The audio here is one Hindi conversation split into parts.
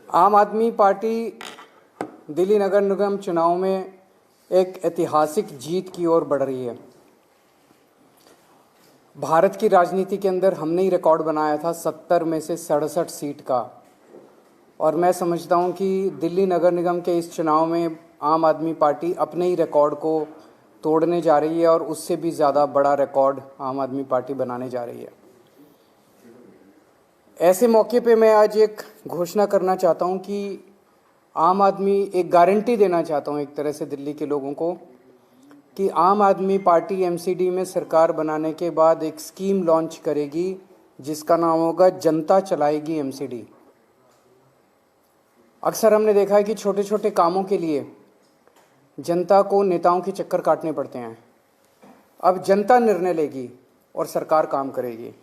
आम आदमी पार्टी दिल्ली नगर निगम चुनाव में एक ऐतिहासिक जीत की ओर बढ़ रही है। भारत की राजनीति के अंदर हमने ही रिकॉर्ड बनाया था 70 में से 67 सीट का, और मैं समझता हूं कि दिल्ली नगर निगम के इस चुनाव में आम आदमी पार्टी अपने ही रिकॉर्ड को तोड़ने जा रही है और उससे भी ज़्यादा बड़ा रिकॉर्ड आम आदमी पार्टी बनाने जा रही है। ऐसे मौके पे मैं आज एक घोषणा करना चाहता हूं कि आम आदमी एक गारंटी देना चाहता हूं एक तरह से दिल्ली के लोगों को कि आम आदमी पार्टी एमसीडी में सरकार बनाने के बाद एक स्कीम लॉन्च करेगी जिसका नाम होगा जनता चलाएगी एमसीडी। अक्सर हमने देखा है कि छोटे छोटे कामों के लिए जनता को नेताओं के चक्कर काटने पड़ते हैं। अब जनता निर्णय लेगी और सरकार काम करेगी।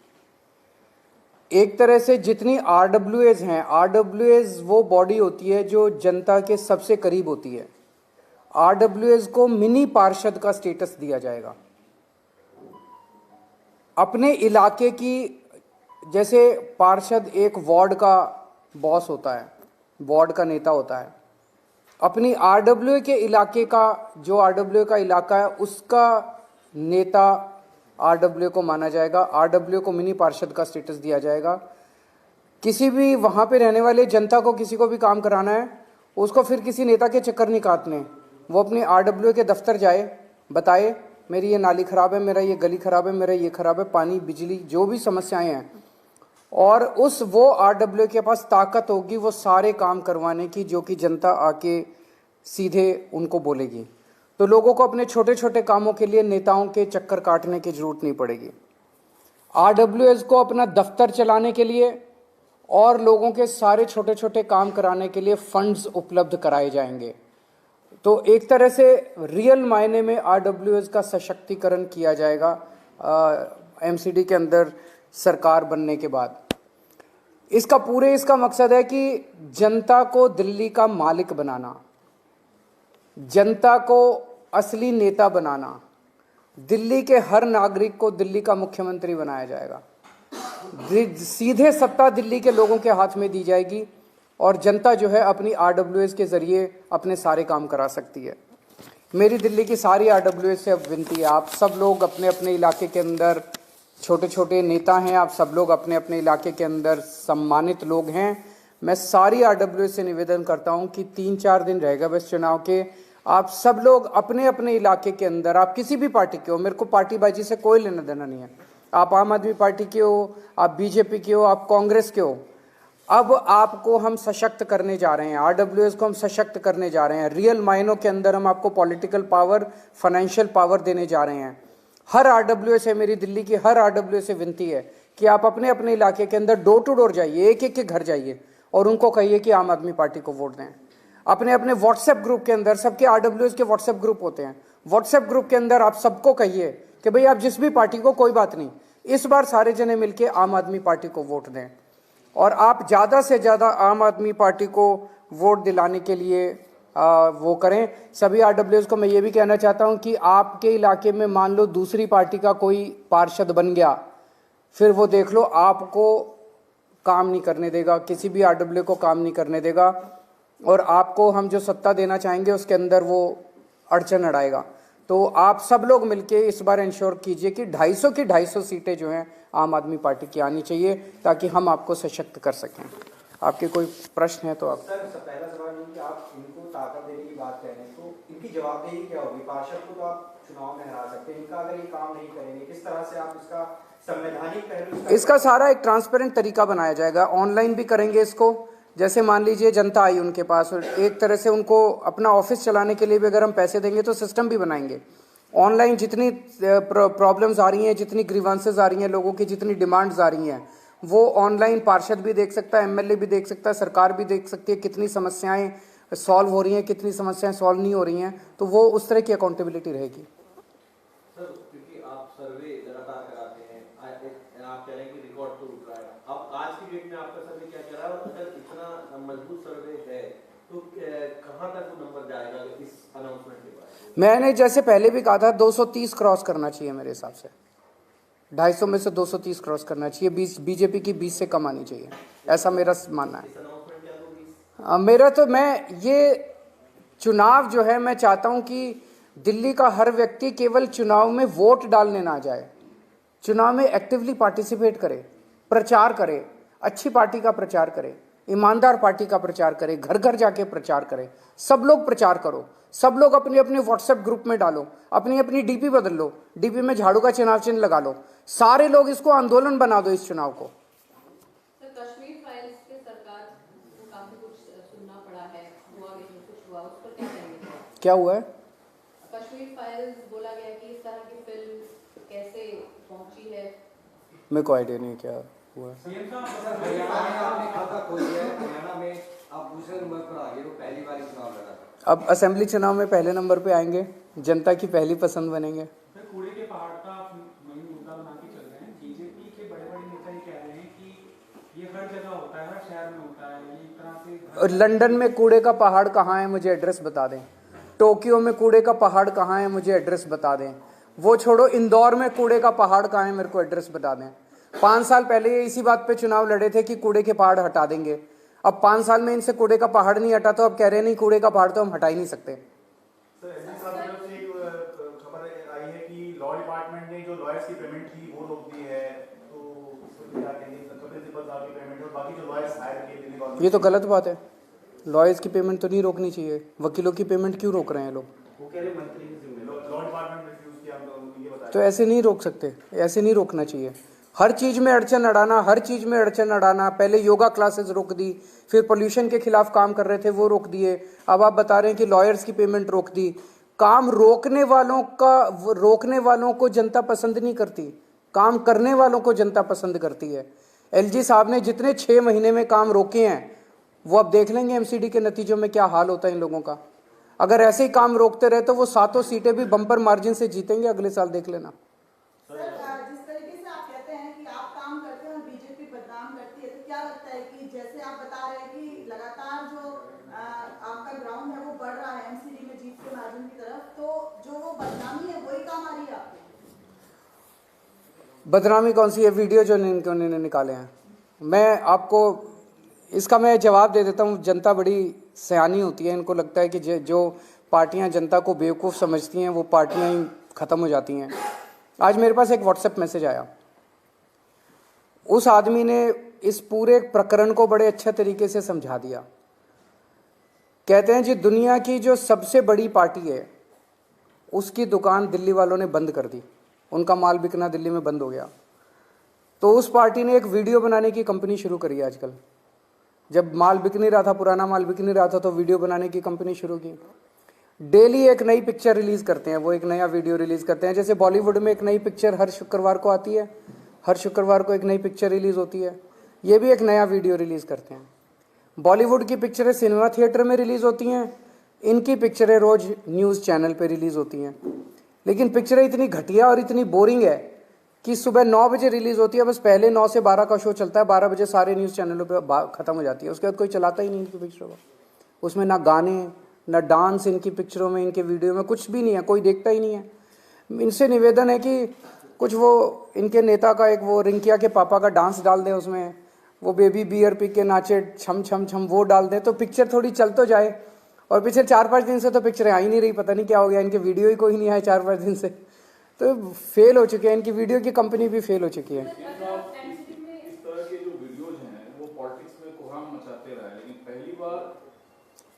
एक तरह से जितनी आरडब्ल्यूएज हैं, आरडब्ल्यूएज वो बॉडी होती है जो जनता के सबसे करीब होती है। आरडब्ल्यूएज को मिनी पार्षद का स्टेटस दिया जाएगा। अपने इलाके की, जैसे पार्षद एक वार्ड का बॉस होता है, वार्ड का नेता होता है, अपनी आरडब्ल्यूए के इलाके का, जो आरडब्ल्यूए का इलाका है उसका नेता आरडब्ल्यूए को माना जाएगा। आरडब्ल्यूए को मिनी पार्षद का स्टेटस दिया जाएगा। किसी भी वहां पे रहने वाले जनता को किसी को भी काम कराना है, उसको फिर किसी नेता के चक्कर नहीं काटने। वो अपनी आरडब्ल्यूए के दफ्तर जाए, बताए मेरी ये नाली खराब है, मेरा ये गली खराब है, मेरा ये खराब है, पानी बिजली जो भी समस्याएं हैं, और वो आरडब्ल्यूए के पास ताकत होगी वो सारे काम करवाने की जो कि जनता आके सीधे उनको बोलेगी। तो लोगों को अपने छोटे छोटे कामों के लिए नेताओं के चक्कर काटने की जरूरत नहीं पड़ेगी। आरडब्ल्यूएस को अपना दफ्तर चलाने के लिए और लोगों के सारे छोटे छोटे काम कराने के लिए फंड्स उपलब्ध कराए जाएंगे। तो एक तरह से रियल मायने में आरडब्ल्यूएस का सशक्तिकरण किया जाएगा एमसीडी के अंदर सरकार बनने के बाद। इसका मकसद है कि जनता को दिल्ली का मालिक बनाना, जनता को असली नेता बनाना, दिल्ली के हर नागरिक को दिल्ली का मुख्यमंत्री बनाया जाएगा। सीधे सत्ता दिल्ली के लोगों के हाथ में दी जाएगी और जनता जो है अपनी आरडब्ल्यूएस के जरिए अपने सारे काम करा सकती है। मेरी दिल्ली की सारी आरडब्ल्यूएस से अब विनती है, आप सब लोग अपने अपने इलाके के अंदर छोटे छोटे नेता हैं, आप सब लोग अपने अपने इलाके के अंदर सम्मानित लोग हैं। मैं सारी आरडब्ल्यूएस से निवेदन करता हूं कि 3-4 दिन रहेगा बस चुनाव के, आप सब लोग अपने अपने इलाके के अंदर, आप किसी भी पार्टी के हो, मेरे को पार्टीबाजी से कोई लेना देना नहीं है, आप आम आदमी पार्टी के हो, आप बीजेपी के हो, आप कांग्रेस के हो, अब आपको हम सशक्त करने जा रहे हैं, आरडब्ल्यूएस को हम सशक्त करने जा रहे हैं। रियल मायनों के अंदर हम आपको पॉलिटिकल पावर, फाइनेंशियल पावर देने जा रहे हैं। हर आरडब्ल्यूएस से, मेरी दिल्ली की हर आरडब्ल्यूएस से विनती है कि आप अपने अपने इलाके के अंदर डोर टू डोर जाइए, एक एक के घर जाइए और उनको कहिए कि आम आदमी पार्टी को वोट दें। अपने अपने व्हाट्सएप ग्रुप के अंदर, सबके आरडब्ल्यूएस के व्हाट्सएप ग्रुप होते हैं, व्हाट्सएप ग्रुप के अंदर आप सबको कहिए कि भाई आप जिस भी पार्टी को, कोई बात नहीं, इस बार सारे जने मिलके आम आदमी पार्टी को वोट दें। और आप ज़्यादा से ज़्यादा आम आदमी पार्टी को वोट दिलाने के लिए वो करें। सभी आरडब्ल्यूएस को मैं ये भी कहना चाहता हूँ कि आपके इलाके में मान लो दूसरी पार्टी का कोई पार्षद बन गया, फिर वो देख लो आपको काम नहीं करने देगा, किसी भी आरडब्ल्यू को काम नहीं करने देगा, और आपको हम जो सत्ता देना चाहेंगे उसके अंदर वो अड़चन अड़ाएगा। तो आप सब लोग मिलके इस बार इंश्योर कीजिए कि 250 सीटें जो हैं आम आदमी पार्टी की आनी चाहिए ताकि हम आपको सशक्त कर सकें। आपके कोई प्रश्न है तो आप। सर, पहला सवाल ये कि आप इनको ताकत देने की बात कह रहे हैं, तो इनकी जवाबदेही क्या होगी? पार्षद को तो आप चुनाव में हरा सकते हैं, इनका अगर ये काम नहीं करेंगे, किस तरह से आप इसका संवैधानिक पहलू, इसका सारा एक ट्रांसपेरेंट तरीका बनाया जाएगा। ऑनलाइन भी करेंगे इसको। जैसे मान लीजिए जनता आई उनके पास, एक तरह से उनको अपना ऑफिस चलाने के लिए भी अगर हम पैसे देंगे तो सिस्टम भी बनाएंगे ऑनलाइन। जितनी प्रॉब्लम्स आ रही हैं, जितनी ग्रीवांसेस आ रही हैं, लोगों की जितनी डिमांड्स आ रही हैं, वो ऑनलाइन पार्षद भी देख सकता है, एमएलए भी देख सकता है, सरकार भी देख सकती है कितनी समस्याएं सॉल्व हो रही हैं, कितनी समस्याएं सॉल्व नहीं हो रही हैं। तो वो उस तरह की अकाउंटेबिलिटी रहेगी। सर, क्योंकि आप सर्वे लगातार कराते हैं, आप कह रहे हैं कि रिकॉर्ड तो उठ रहा है, अब आज की डेट में आपका सर्वे क्या कह रहा है, और अगर इतना मजबूत सर्वे है तो कहां तक वो नंबर जाएगा इस अनाउंसमेंट के बाद? मैंने जैसे पहले भी कहा था 230 क्रॉस करना चाहिए मेरे हिसाब से, 250 में से 230 क्रॉस करना चाहिए। बीजेपी की 20 से कम आनी चाहिए, ऐसा मेरा मानना है। मैं ये चुनाव जो है, मैं चाहता हूं कि दिल्ली का हर व्यक्ति केवल चुनाव में वोट डालने ना जाए, चुनाव में एक्टिवली पार्टिसिपेट करे, प्रचार करे, अच्छी पार्टी का प्रचार करे, ईमानदार पार्टी का प्रचार करे, घर घर जाके प्रचार करे। सब लोग प्रचार करो, सब लोग अपने अपने व्हाट्सएप ग्रुप में डालो, अपनी अपनी डीपी बदल लो, डीपी में झाड़ू का चुनाव चिन्ह लगा लो, सारे लोग इसको आंदोलन बना दो इस चुनाव को। कश्मीर फाइल्स के सरकार को काफी कुछ सुनना पड़ा है, कुछ हुआ, उस पर क्या कहेंगे? क्या हुआ है? कश्मीर फाइल्स बोला गया कि इस तरह की फिल्म कैसे पहुंची है। मेरे को आइडिया नहीं क्या हुआ। हरियाणा में आपने खाता खोल दिया है, हरियाणा में आप दूसरे नंबर पर आ गए, वो पहली बार ही चुनाव लड़ा था। अब असेंबली चुनाव में पहले नंबर पे आएंगे, जनता की पहली पसंद बनेंगे। कूड़े के पहाड़ का वही मुद्दा बना के चल रहे हैं। बीजेपी के बड़े बड़े नेता ये कह रहे हैं कि ये हर जगह होता है, हर शहर में होता है, ये एक तरह से। और लंदन में कूड़े का पहाड़ कहाँ है, मुझे एड्रेस बता दें। टोक्यो में कूड़े का पहाड़ कहाँ है, मुझे एड्रेस बता दें। वो छोड़ो, इंदौर में कूड़े का पहाड़ कहाँ है, मेरे को एड्रेस बता दें। 5 साल पहले ये इसी बात पे चुनाव लड़े थे कि कूड़े के पहाड़ हटा देंगे। अब 5 साल में इनसे कूड़े का पहाड़ नहीं हटा, तो अब कह रहे नहीं कूड़े का पहाड़ तो हम हटा ही नहीं सकते। खबर आई है कि लॉ डिपार्टमेंट ने जो लॉयर्स की पेमेंट थी वो रोक दी है, तो क्या कहेंगे, प्रिंसिपल साहब की पेमेंट और बाकी जो लॉयर्स हायर किए दिल्ली गवर्नमेंट। ये तो गलत बात है, लॉयर्स की पेमेंट तो नहीं रोकनी चाहिए। वकीलों की पेमेंट क्यों रोक रहे हैं लोग? वो कह रहे मंत्री की जिम्मेदारी, लॉ डिपार्टमेंट रिफ्यूज किया, हम ये बताया। तो ऐसे नहीं रोक सकते, ऐसे नहीं रोकना चाहिए। हर चीज में अड़चन अड़ाना, हर चीज में अड़चन अड़ाना। पहले योगा क्लासेस रोक दी, फिर पोल्यूशन के खिलाफ काम कर रहे थे वो रोक दिए, अब आप बता रहे हैं कि लॉयर्स की पेमेंट रोक दी। काम रोकने वालों को जनता पसंद नहीं करती, काम करने वालों को जनता पसंद करती है। एलजी साहब ने जितने 6 महीने में काम रोके हैं, वो अब देख लेंगे एमसीडी के नतीजों में क्या हाल होता है इन लोगों का। अगर ऐसे ही काम रोकते रहे तो वो 7 सीटें भी बम्पर मार्जिन से जीतेंगे अगले साल, देख लेना। जिस तरीके से आप कहते हैं कि आप काम करते हैं और बीजेपी बदनाम करती है, तो क्या लगता है कि जैसे आप बता रहे हैं कि लगातार जो आपका ग्राउंड है वो बढ़ रहा है एमसीडी में जीत के मार्जिन की तरफ, तो जो वो बदनामी है वही काम आ रही है आपको? बदनामी कौन सी है? वीडियो जो इन्होंने निकाले हैं, मैं आपको इसका मैं जवाब दे देता हूँ। जनता बड़ी सयानी होती है, इनको लगता है कि जो पार्टियां जनता को बेवकूफ़ समझती हैं वो पार्टियां ही ख़त्म हो जाती हैं। आज मेरे पास एक व्हाट्सएप मैसेज आया, उस आदमी ने इस पूरे प्रकरण को बड़े अच्छे तरीके से समझा दिया। कहते हैं जी, दुनिया की जो सबसे बड़ी पार्टी है उसकी दुकान दिल्ली वालों ने बंद कर दी, उनका माल बिकना दिल्ली में बंद हो गया। तो उस पार्टी ने एक वीडियो बनाने की कंपनी शुरू करी है आजकल। जब माल बिक नहीं रहा था, पुराना माल बिक नहीं रहा था, तो वीडियो बनाने की कंपनी शुरू की। डेली एक नई पिक्चर रिलीज करते हैं, वो एक नया वीडियो रिलीज करते हैं। जैसे बॉलीवुड में एक नई पिक्चर हर शुक्रवार को आती है, हर शुक्रवार को एक नई पिक्चर रिलीज होती है, ये भी एक नया वीडियो रिलीज करते हैं। बॉलीवुड की पिक्चरें सिनेमा थिएटर में रिलीज होती हैं, इनकी पिक्चरें रोज न्यूज़ चैनल पे रिलीज होती हैं। लेकिन पिक्चरें इतनी घटिया और इतनी बोरिंग है कि सुबह 9 बजे रिलीज होती है, बस पहले 9 से 12 का शो चलता है, 12 बजे सारे न्यूज़ चैनलों पे खत्म हो जाती है। उसके बाद कोई चलाता ही नहीं इनकी पिक्चरों को। उसमें ना गाने ना डांस, इनकी पिक्चरों में, इनके वीडियो में कुछ भी नहीं है, कोई देखता ही नहीं है। इनसे निवेदन है कि कुछ वो इनके नेता का एक वो रिंकिया के पापा का डांस डाल दें, उसमें वो बेबी बियर पी के नाचे छम छम छम, वो डाल दें तो पिक्चर थोड़ी चल तो जाए। और पिछले 4-5 दिन से तो पिक्चरें आ ही नहीं रही, पता नहीं क्या हो गया, इनके वीडियो ही कोई नहीं आए 4-5 दिन से, तो फेल हो चुके हैं, इनकी वीडियो की कंपनी भी फेल हो चुकी है। इस तरह के जो वीडियोज हैं वो पॉलिटिक्स में कोहराम मचाते रहे, लेकिन पहली बार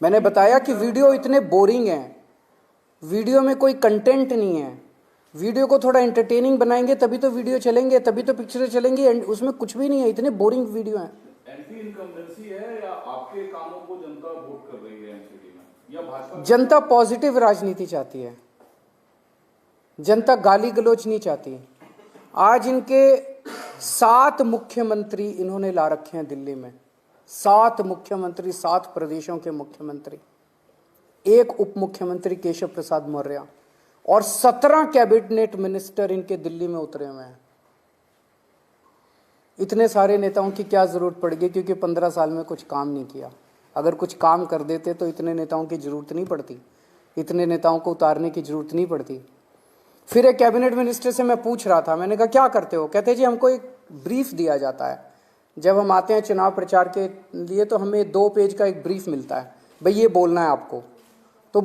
मैंने बताया कि वीडियो इतने बोरिंग हैं, वीडियो में कोई कंटेंट नहीं है। वीडियो को थोड़ा एंटरटेनिंग बनाएंगे तभी तो वीडियो चलेंगे, तभी तो पिक्चरें चलेंगी, उसमें कुछ भी नहीं है, इतने बोरिंग वीडियो हैं। एंटी इनकम्बेंसी है या आपके कामों को जनता वोट कर रही है एमसीडी में, या भाजपा? जनता पॉजिटिव राजनीति चाहती है, जनता गाली गलोच नहीं चाहती। आज इनके 7 मुख्यमंत्री इन्होंने ला रखे हैं दिल्ली में, 7 मुख्यमंत्री, 7 प्रदेशों के मुख्यमंत्री, 1 उप मुख्यमंत्री केशव प्रसाद मौर्य और 17 कैबिनेट मिनिस्टर इनके दिल्ली में उतरे हुए हैं। इतने सारे नेताओं की क्या जरूरत पड़ेगी, क्योंकि 15 साल में कुछ काम नहीं किया। अगर कुछ काम कर देते तो इतने नेताओं की जरूरत नहीं पड़ती, इतने नेताओं को उतारने की जरूरत नहीं पड़ती। फिर एक कैबिनेट मिनिस्टर से मैं पूछ रहा था, मैंने कहा क्या करते हो? कहते जी हमको एक ब्रीफ दिया जाता है जब हम आते हैं चुनाव प्रचार के लिए तो हमें 2 पेज का एक ब्रीफ मिलता है, भाई ये बोलना है आपको। तो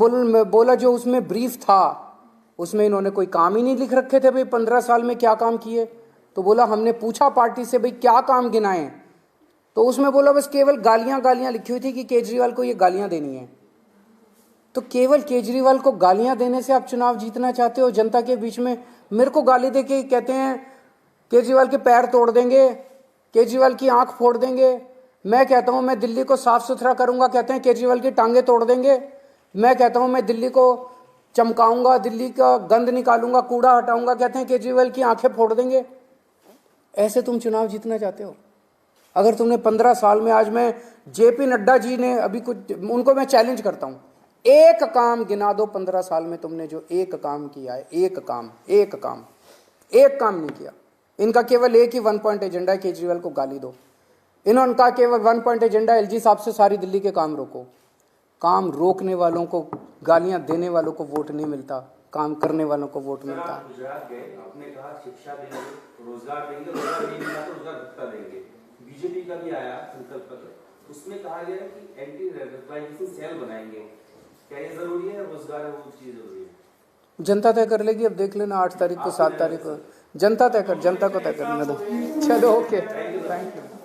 बोला जो उसमें ब्रीफ था उसमें इन्होंने कोई काम ही नहीं लिख रखे थे, भाई 15 साल में क्या काम किए। तो बोला हमने पूछा पार्टी से भाई क्या काम गिनाए, तो उसमें बोला बस केवल गालियां लिखी हुई थी कि केजरीवाल को ये गालियां देनी है। तो केवल केजरीवाल को गालियां देने से आप चुनाव जीतना चाहते हो जनता के बीच में? मेरे को गाली दे के कहते हैं केजरीवाल के पैर तोड़ देंगे, केजरीवाल की आंख फोड़ देंगे। मैं कहता हूं मैं दिल्ली को साफ सुथरा करूंगा, कहते हैं केजरीवाल की टांगे तोड़ देंगे। मैं कहता हूं मैं दिल्ली को चमकाऊंगा, दिल्ली का गंद निकालूंगा, कूड़ा हटाऊंगा, कहते हैं केजरीवाल की आंखें फोड़ देंगे। ऐसे तुम चुनाव जीतना चाहते हो? अगर तुमने 15 साल में, आज मैं जेपी नड्डा जी ने अभी कुछ, उनको मैं चैलेंज करता हूं, एक काम गिना दो 15 साल में तुमने जो एक काम किया है, एक काम नहीं किया। इनका केवल एक ही 1 पॉइंट एजेंडा है, केजरीवाल को गाली दो। इन्होंने कहा केवल 1 पॉइंट एजेंडा, एलजी साहब से सारी दिल्ली के काम रोको। काम रोकने वालों को, गालियां देने वालों को वोट नहीं मिलता, काम करने वालों को वोट मिलता है। गुजरात गए, आपने कहा शिक्षा देंगे, रोजगार देंगे, रोजगार नहीं मिला तो रोजगार भत्ता देंगे। बीजेपी का भी आया संकल्प पत्र, उसमें कहा गया कि एंटी रेडिकलाइजेशन सेल बनाएंगे। क्या ये जरूरी है? रोजगार है वो चीज जरूरी है? जनता तय कर लेगी, अब देख लेना 8 तारीख को 7 तारीख को जनता को तय करने दो। चलो ओके, थैंक यू।